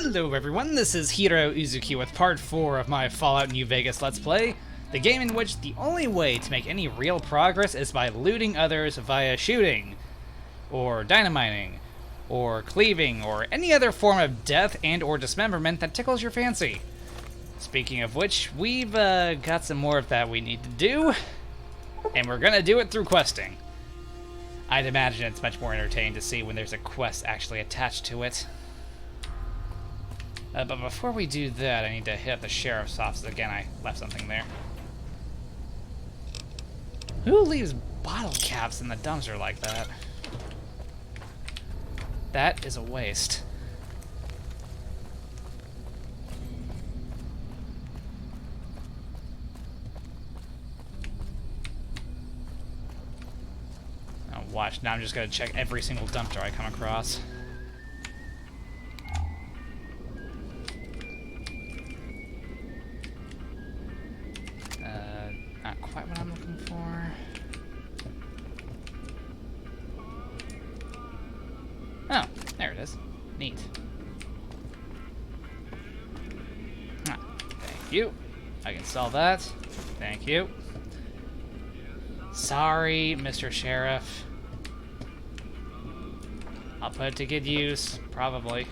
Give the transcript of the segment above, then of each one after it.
Hello everyone, this is Heero Uzuki with part 4 of my Fallout New Vegas Let's Play, the game in which the only way to make any real progress is by looting others via shooting, or dynamiting, or cleaving, or any other form of death and or dismemberment that tickles your fancy. Speaking of which, we've got some more of that we need to do, and we're gonna do it through questing. I'd imagine it's much more entertaining to see when there's a quest actually attached to it. But before we do that, I need to hit up the sheriff's office again. I left something there. Who leaves bottle caps in the dumpster like that? That is a waste. Now watch, now I'm just gonna check every single dumpster I come across. Not quite what I'm looking for. Oh, there it is. Neat. Ah, thank you. I can sell that. Thank you. Sorry, Mr. Sheriff. I'll put it to good use, probably.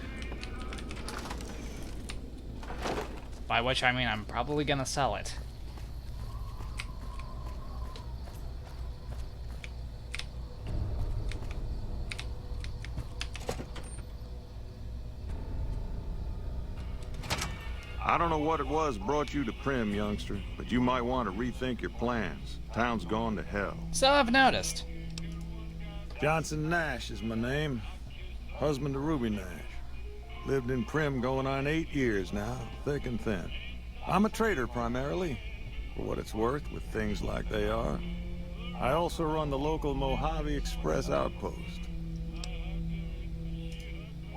By which I mean I'm probably gonna sell it. I don't know what it was brought you to Prim, youngster, but you might want to rethink your plans. Town's gone to hell. So I've noticed. Johnson Nash is my name. Husband to Ruby Nash. Lived in Prim going on 8 years now, thick and thin. I'm a trader primarily, for what it's worth with things like they are. I also run the local Mojave Express outpost.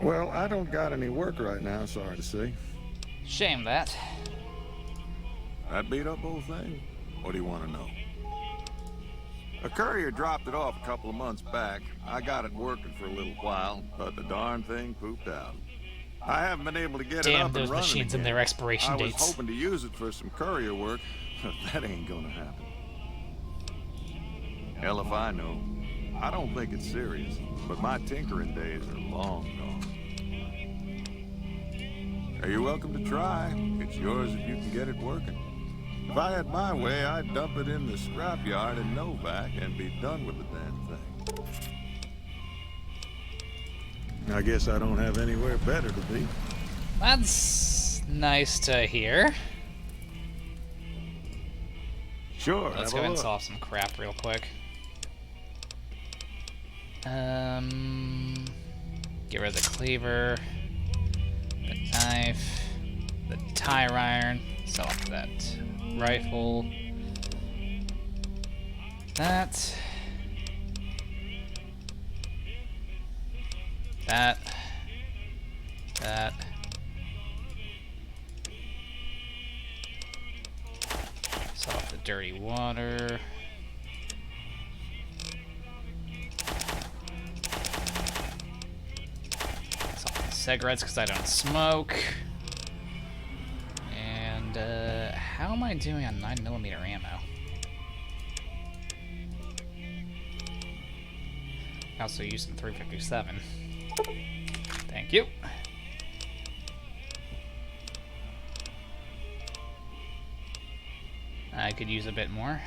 Well, I don't got any work right now, sorry to say. Shame that. That beat up whole thing? What do you want to know? A courier dropped it off a couple of months back. I got it working for a little while, but the darn thing pooped out. I haven't been able to get it up and running. Damn those machines and their expiration dates. I was hoping to use it for some courier work, but that ain't gonna happen. Hell if I know. I don't think it's serious, but my tinkering days are long gone. You're welcome to try. It's yours if you can get it working. If I had my way, I'd dump it in the scrapyard in Novak and be done with the damn thing. I guess I don't have anywhere better to be. That's nice to hear. Sure. Let's go and solve some crap real quick. Get rid of the cleaver. The knife, the tire iron, sell off that rifle, that, sell off the dirty water. Cigarettes because I don't smoke. And how am I doing on 9mm ammo? I also use some 357. Thank you. I could use a bit more.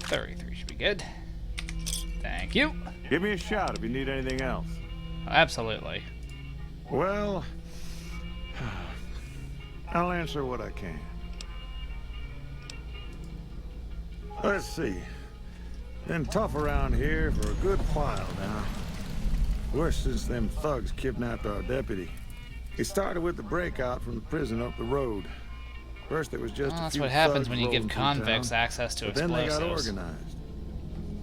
33 should be good. Thank you. Give me a shout if you need anything else. Absolutely. Well, I'll answer what I can. Let's see. Been tough around here for a good while now. Worse since them thugs kidnapped our deputy. It started with the breakout from the prison up the road. First it was just a that's few what happens thugs when you give rolling through convicts town, access to but then they got explosives. organized.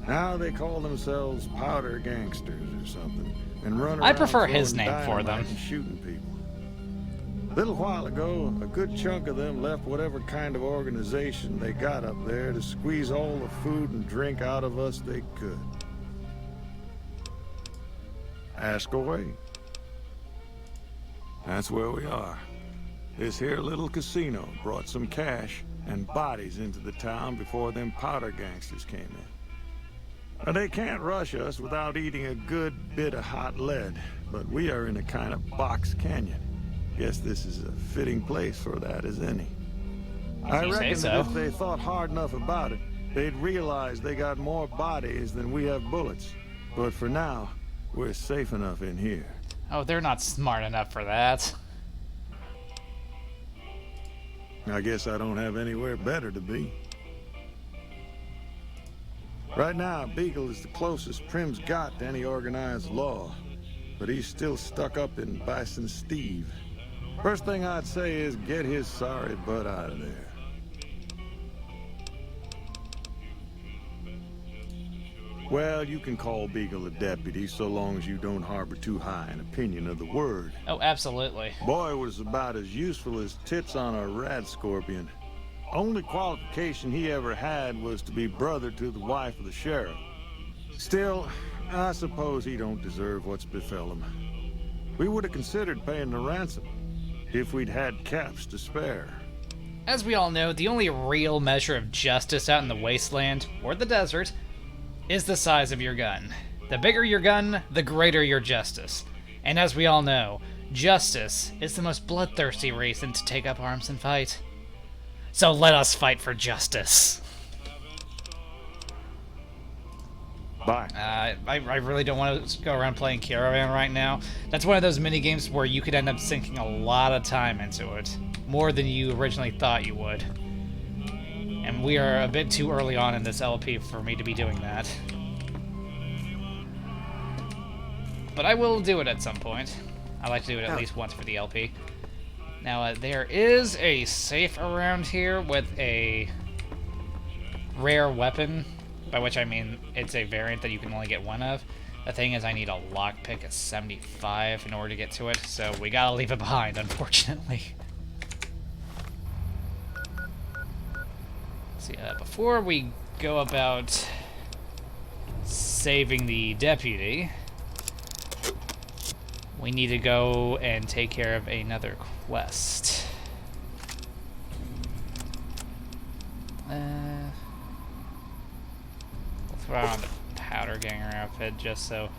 Now they call themselves Powder Gangsters or something, and run around I prefer his throwing name for them. dynamite and shooting people. A little while ago, a good chunk of them left whatever kind of organization they got up there to squeeze all the food and drink out of us they could. Ask away. That's where we are. This here little casino brought some cash and bodies into the town before them Powder Gangsters came in. Now, they can't rush us without eating a good bit of hot lead, but we are in a kind of box canyon. Guess this is a fitting place for that as any. I reckon that if they thought hard enough about it, they'd realize they got more bodies than we have bullets. But for now, we're safe enough in here. Oh, they're not smart enough for that. I guess I don't have anywhere better to be. Right now, Beagle is the closest Prim's got to any organized law, but he's still stuck up in Bison Steve. First thing I'd say is get his sorry butt out of there. Well, you can call Beagle a deputy so long as you don't harbor too high an opinion of the word. Oh, absolutely. Boy was about as useful as tits on a rad scorpion. Only qualification he ever had was to be brother to the wife of the sheriff. Still, I suppose he don't deserve what's befell him. We would have considered paying the ransom if we'd had caps to spare. As we all know, the only real measure of justice out in the wasteland, or the desert, is the size of your gun. The bigger your gun, the greater your justice. And as we all know, justice is the most bloodthirsty reason to take up arms and fight. So let us fight for justice. Bye. I really don't want to go around playing Caravan right now. That's one of those mini games where you could end up sinking a lot of time into it. More than you originally thought you would. And we are a bit too early on in this LP for me to be doing that. But I will do it at some point. I like to do it at least once for the LP. Now, there is a safe around here with a rare weapon, by which I mean it's a variant that you can only get one of. The thing is, I need a lockpick of 75 in order to get to it, so we gotta leave it behind, unfortunately. See, before we go about saving the deputy, we need to go and take care of another quest. We'll throw on the Powder Ganger outfit just so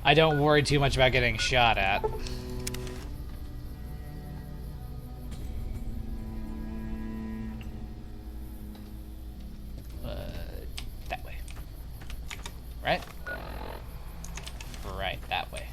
I don't worry too much about getting shot at. That way. Right? Right, that way.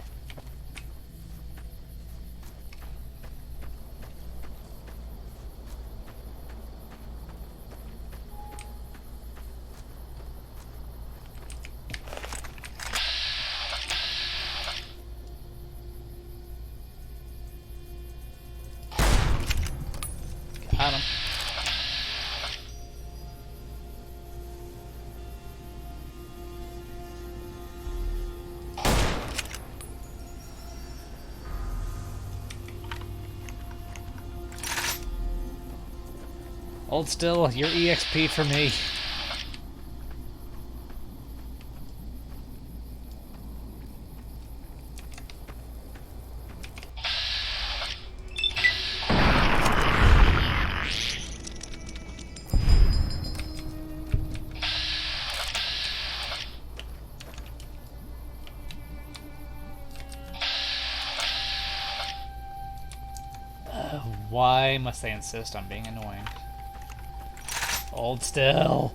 Got him. Hold still, your EXP for me. Why must they insist on being annoying? Hold still.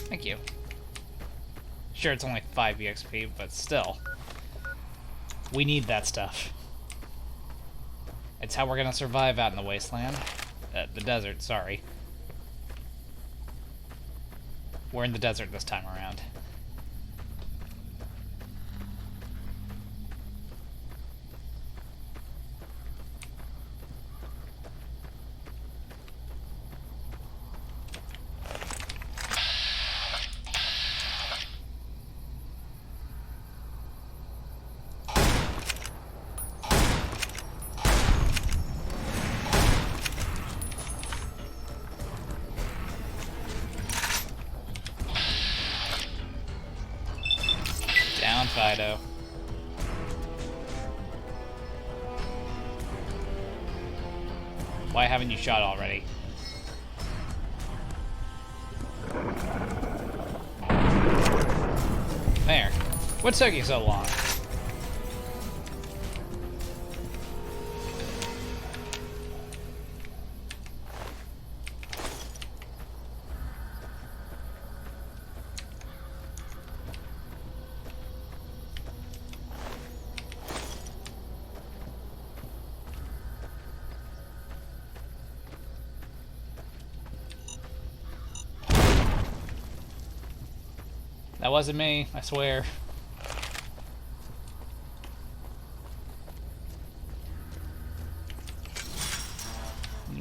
Thank you. Sure, it's only 5 EXP, but still. We need that stuff. It's how we're gonna survive out in the wasteland. The desert, sorry. We're in the desert this time around. on Fido. Why haven't you shot already? There. What took you so long? That wasn't me, I swear.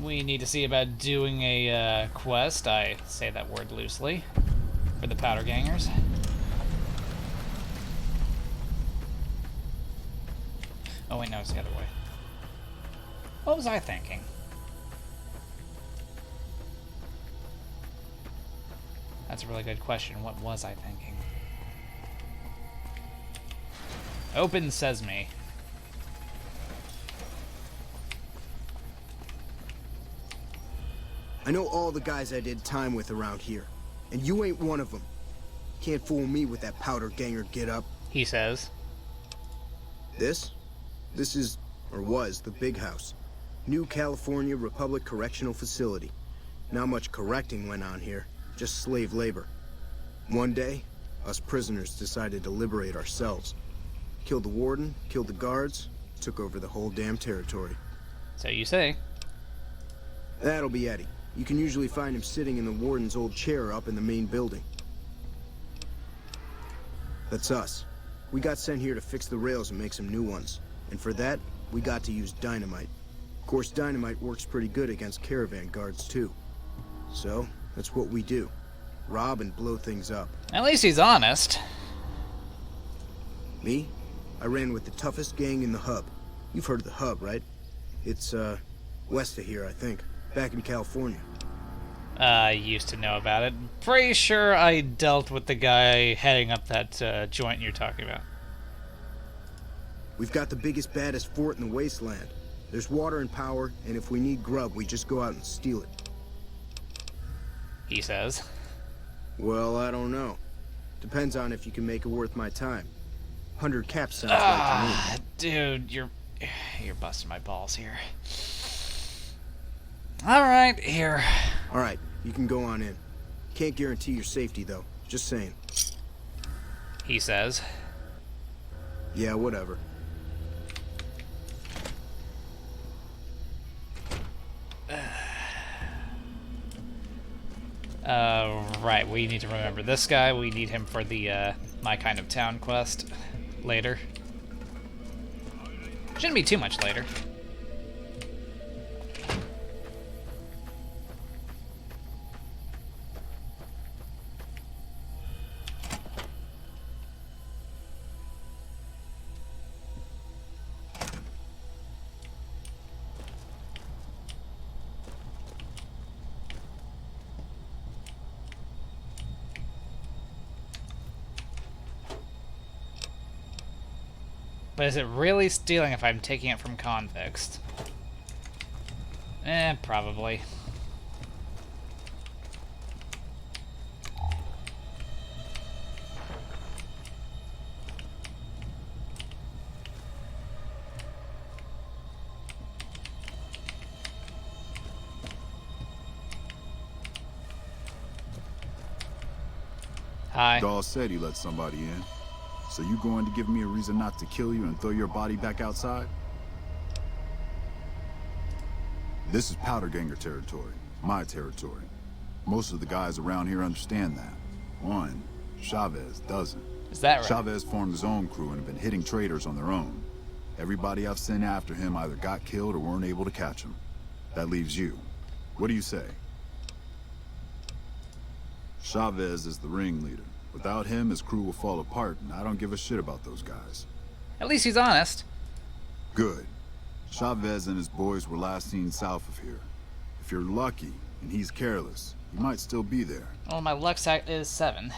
We need to see about doing a quest, I say that word loosely, for the Powder Gangers. Oh wait, no, it's the other way. What was I thinking? That's a really good question. What was I thinking? Open sesame. I know all the guys I did time with around here, and you ain't one of them. Can't fool me with that powder ganger get-up. He says. This is, or was, the big house. New California Republic Correctional Facility. Not much correcting went on here, just slave labor. One day, us prisoners decided to liberate ourselves. Killed the warden, killed the guards, took over the whole damn territory. So you say. That'll be Eddie. You can usually find him sitting in the warden's old chair up in the main building. That's us. We got sent here to fix the rails and make some new ones. And for that, we got to use dynamite. Of course, dynamite works pretty good against caravan guards, too. So, that's what we do. Rob and blow things up. At least he's honest. Me? I ran with the toughest gang in the hub. You've heard of the hub, right? It's, west of here, I think. Back in California. I used to know about it. Pretty sure I dealt with the guy heading up that joint you're talking about. We've got the biggest, baddest fort in the wasteland. There's water and power, and if we need grub, we just go out and steal it. He says. Well, I don't know. Depends on if you can make it worth my time. 100 caps sounds right to me. Dude, you're busting my balls here. Alright, here. Alright, you can go on in. Can't guarantee your safety, though. Just saying. He says. Yeah, whatever. Right, we need to remember this guy. We need him for the, My Kind of Town quest later. Shouldn't be too much later. But is it really stealing if I'm taking it from convicts? Probably. Hi. Dawes said he let somebody in. So you going to give me a reason not to kill you and throw your body back outside? This is Powder Ganger territory, my territory. Most of the guys around here understand that. One, Chavez doesn't. Is that right? Chavez formed his own crew and have been hitting traitors on their own. Everybody I've sent after him either got killed or weren't able to catch him. That leaves you. What do you say? Chavez is the ringleader. Without him, his crew will fall apart, and I don't give a shit about those guys. At least he's honest. Good. Chavez and his boys were last seen south of here. If you're lucky, and he's careless, he might still be there. Well, my luck stat is 7.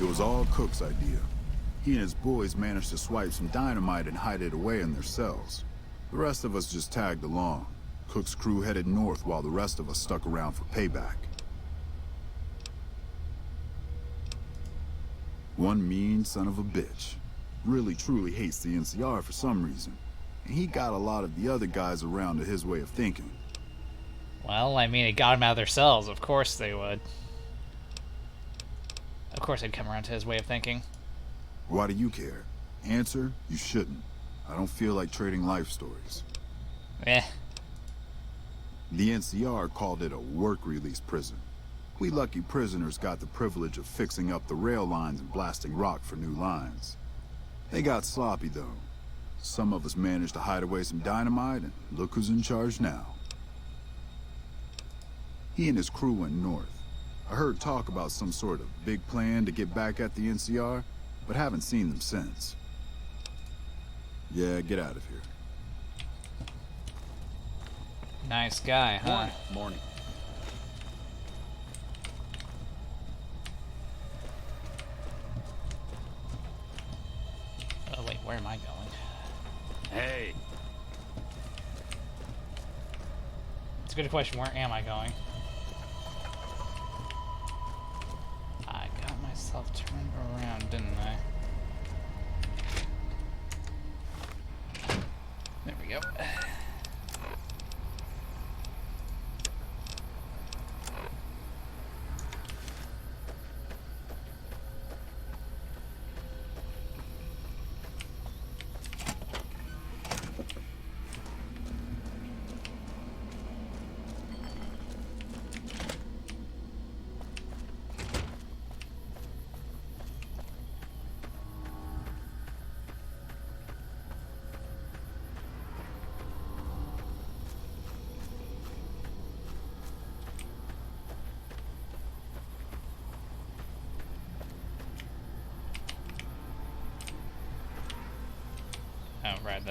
It was all Cook's idea. He and his boys managed to swipe some dynamite and hide it away in their cells. The rest of us just tagged along. Cook's crew headed north while the rest of us stuck around for payback. One mean son of a bitch really truly hates the NCR for some reason, and he got a lot of the other guys around to his way of thinking. Well, I mean, it got them out of their cells. Of course they would. Of course they'd come around to his way of thinking. Why do you care? Answer, you shouldn't. I don't feel like trading life stories. Eh. The NCR called it a work-release prison. We lucky prisoners got the privilege of fixing up the rail lines and blasting rock for new lines. They got sloppy, though. Some of us managed to hide away some dynamite, and look who's in charge now. He and his crew went north. I heard talk about some sort of big plan to get back at the NCR, but haven't seen them since. Yeah, get out of here. Nice guy, huh? Morning. Oh, wait, where am I going? Hey. It's a good question. Where am I going? I got myself turned around, didn't I? There we go. Oh, right,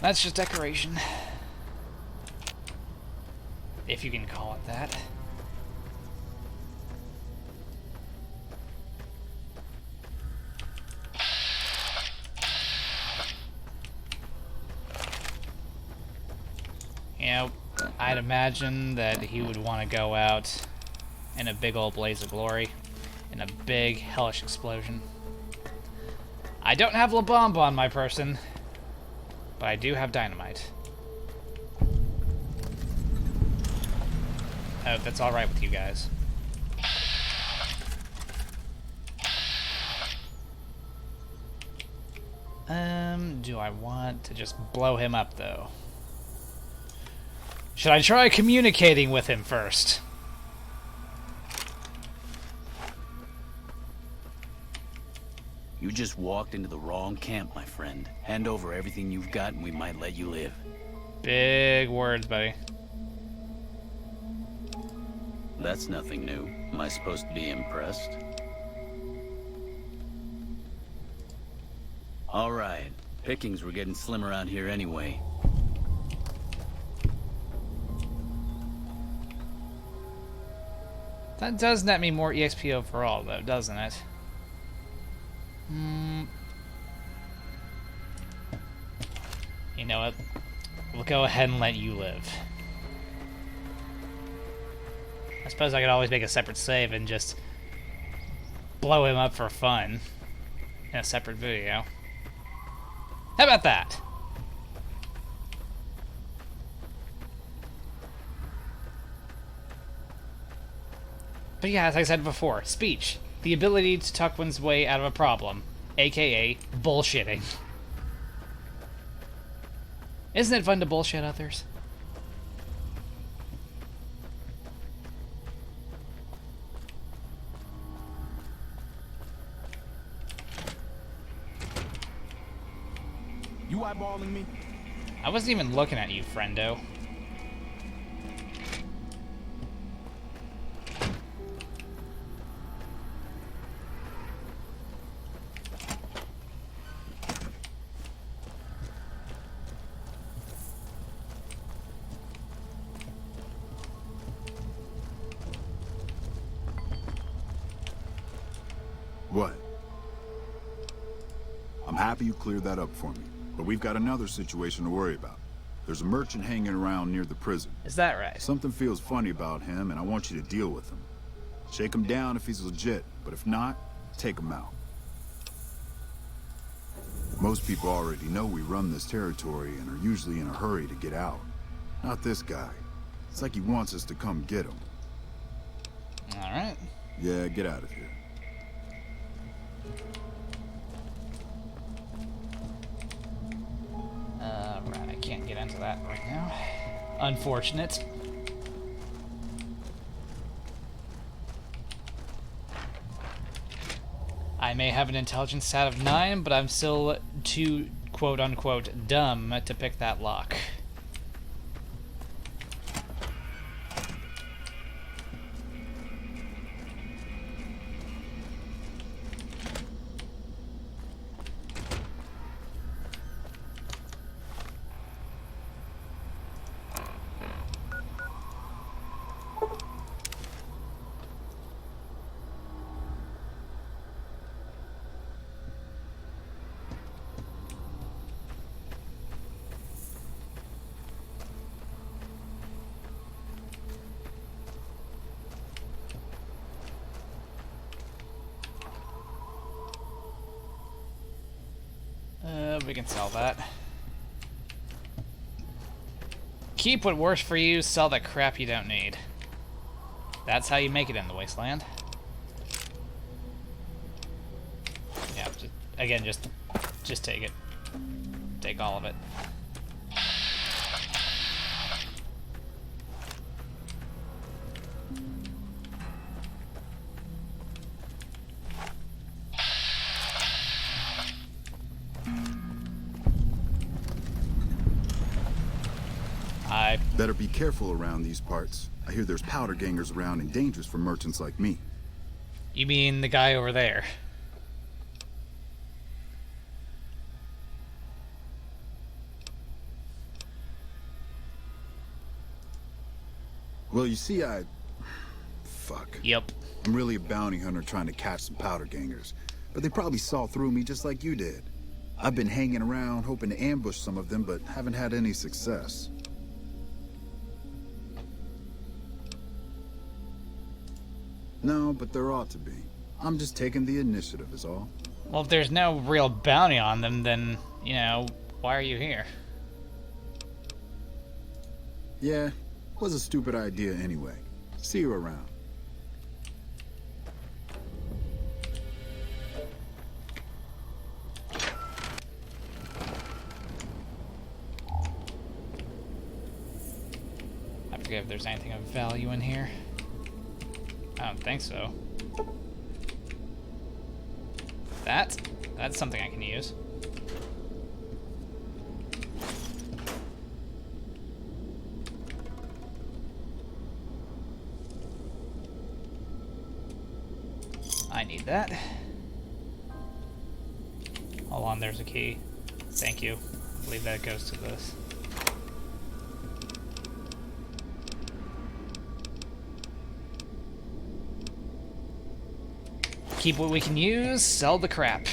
that's just decoration. If you can call it that. You know, I'd imagine that he would want to go out in a big old blaze of glory, in a big hellish explosion. I don't have La Bomba on my person, but I do have dynamite. I hope that's alright with you guys. Do I want to just blow him up, though? Should I try communicating with him first? You just walked into the wrong camp, my friend. Hand over everything you've got and we might let you live. Big words, buddy. That's nothing new. Am I supposed to be impressed? All right. Pickings were getting slim around here anyway. That does net me more EXP overall, though, doesn't it? You know what? We'll go ahead and let you live. I suppose I could always make a separate save and just blow him up for fun in a separate video. How about that? But yeah, as I said before, speech. The ability to tuck one's way out of a problem, aka bullshitting. Isn't it fun to bullshit others? You eyeballing me? I wasn't even looking at you, friendo. What? I'm happy you cleared that up for me, but we've got another situation to worry about. There's a merchant hanging around near the prison. Is that right? Something feels funny about him, and I want you to deal with him. Shake him down if he's legit, but if not, take him out. Most people already know we run this territory and are usually in a hurry to get out. Not this guy. It's like he wants us to come get him. Alright. Yeah, get out of here. Right, I can't get into that right now. Unfortunate. I may have an intelligence stat of 9, but I'm still too quote-unquote dumb to pick that lock. We can sell that. Keep what works for you, sell the crap you don't need. That's how you make it in the wasteland. Yeah, again, just take it. Take all of it. Better be careful around these parts. I hear there's powder gangers around and dangerous for merchants like me. You mean the guy over there? Well, you see, Fuck. Yep. I'm really a bounty hunter trying to catch some powder gangers, but they probably saw through me just like you did. I've been hanging around hoping to ambush some of them, but haven't had any success. No, but there ought to be. I'm just taking the initiative is all. Well, if there's no real bounty on them, then, you know, why are you here? Yeah, was a stupid idea anyway. See you around. I forget if there's anything of value in here. I don't think so. That's something I can use. I need that. Hold on, there's a key. Thank you. I believe that goes to this. Keep what we can use, sell the crap.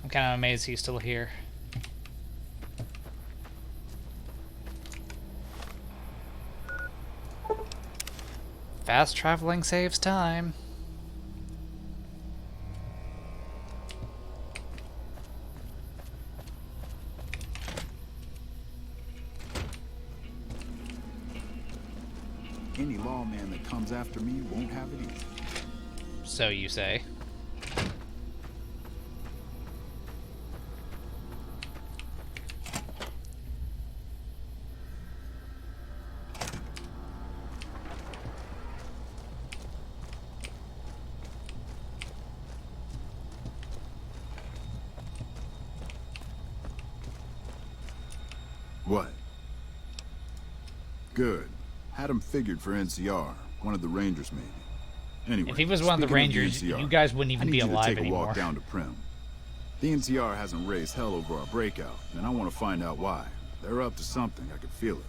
I'm kind of amazed he's still here. Fast traveling saves time. Any lawman that comes after me won't have it easy. So you say. What? Good. Had him figured for NCR, one of the Rangers maybe. Anyway, If he was one of the Rangers, NCR, you guys wouldn't even be alive I need you to take anymore. a walk down to Prim. The NCR hasn't raised hell over our breakout, and I want to find out why. They're up to something, I can feel it.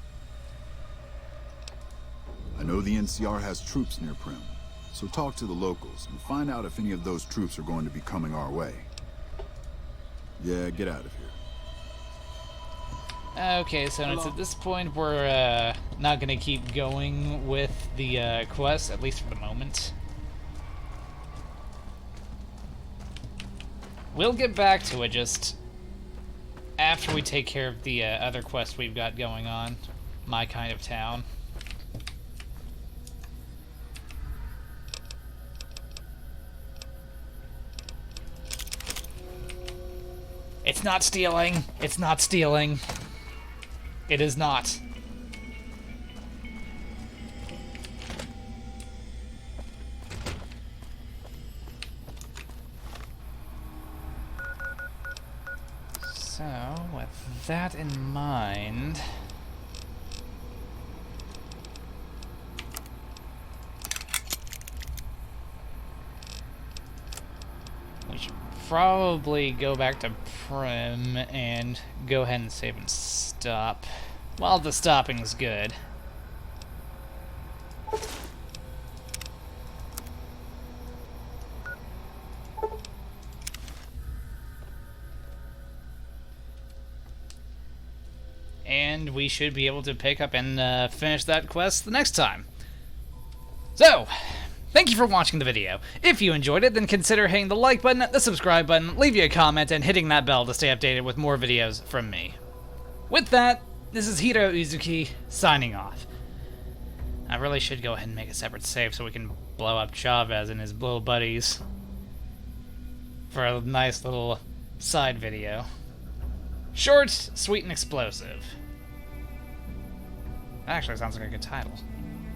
I know the NCR has troops near Prim, so talk to the locals and find out if any of those troops are going to be coming our way. Yeah, get out of here. Okay, so it's at this point we're not gonna keep going with the quest, at least for the moment. We'll get back to it just after we take care of the other quest we've got going on. My kind of town. It's not stealing. It's not stealing. It is not. So, with that in mind... we should probably go back to Prim and go ahead and save and stop. While the stopping's good. And we should be able to pick up and finish that quest the next time. So, thank you for watching the video. If you enjoyed it, then consider hitting the like button, the subscribe button, leave you a comment, and hitting that bell to stay updated with more videos from me. With that, this is Heero Uzuki, signing off. I really should go ahead and make a separate save so we can blow up Chavez and his little buddies for a nice little side video. Short, sweet, and explosive. That actually sounds like a good title.